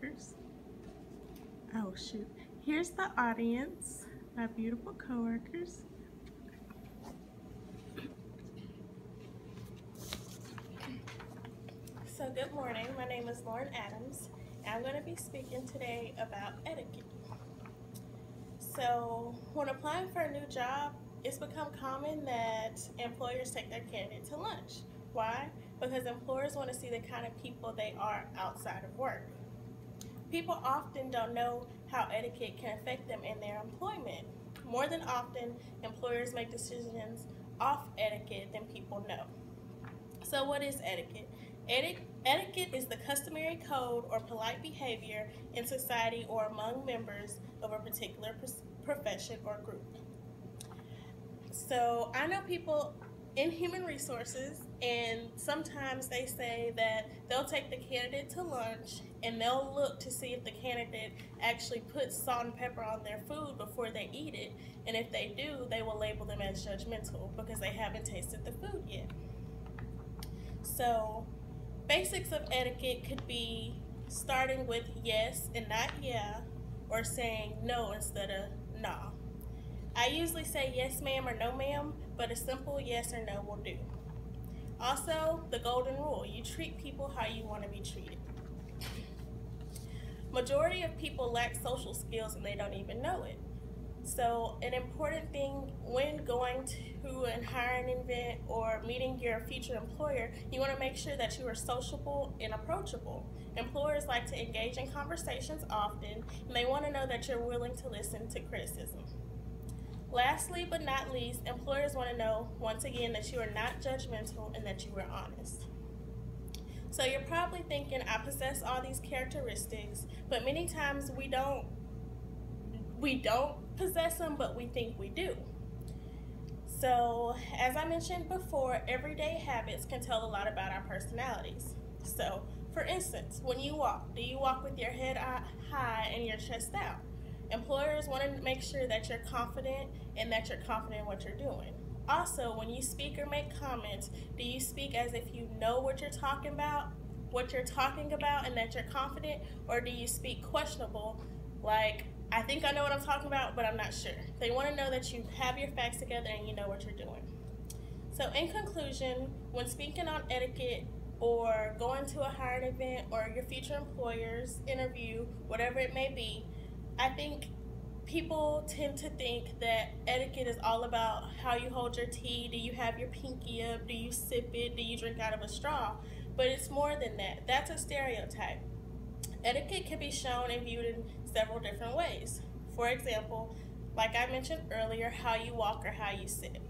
coworkers. Oh shoot. Here's the audience, my beautiful coworkers. So good morning, my name is Lauren Adams, and I'm going to be speaking today about etiquette. So when applying for a new job, it's become common that employers take their candidate to lunch. Why? Because employers want to see the kind of people they are outside of work. People often don't know how etiquette can affect them in their employment. More than often, employers make decisions off etiquette than people know. So what is etiquette? Etiquette is the customary code or polite behavior in society or among members of a particular profession or group. So I know people in human resources, and sometimes they say that they'll take the candidate to lunch and they'll look to see if the candidate actually puts salt and pepper on their food before they eat it, and if they do, they will label them as judgmental because they haven't tasted the food yet. So basics of etiquette could be starting with yes and not yeah, or saying no instead of nah. I usually say yes ma'am or no ma'am, but a simple yes or no will do. Also, the golden rule, you treat people how you want to be treated. Majority of people lack social skills and they don't even know it. So an important thing when going to a hiring event or meeting your future employer, you want to make sure that you are sociable and approachable. Employers like to engage in conversations often, and they want to know that you're willing to listen to criticism. Lastly but not least, employers want to know, once again, that you are not judgmental and that you are honest. So you're probably thinking, I possess all these characteristics, but many times we don't possess them, but we think we do. So, as I mentioned before, everyday habits can tell a lot about our personalities. So, for instance, when you walk, do you walk with your head high and your chest out? Employers want to make sure that you're confident and that you're confident in what you're doing. Also, when you speak or make comments, do you speak as if you know what you're talking about, and that you're confident, or do you speak questionable, like, I think I know what I'm talking about, but I'm not sure? They want to know that you have your facts together and you know what you're doing. So in conclusion, when speaking on etiquette or going to a hiring event or your future employer's interview, whatever it may be, I think people tend to think that etiquette is all about how you hold your tea. Do you have your pinky up? Do you sip it? Do you drink out of a straw? But it's more than that. That's a stereotype. Etiquette can be shown and viewed in several different ways. For example, like I mentioned earlier, how you walk or how you sit.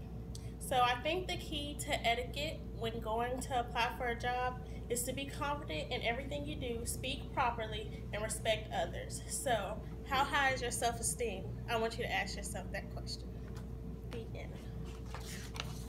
So I think the key to etiquette when going to apply for a job is to be confident in everything you do, speak properly, and respect others. So how high is your self-esteem? I want you to ask yourself that question.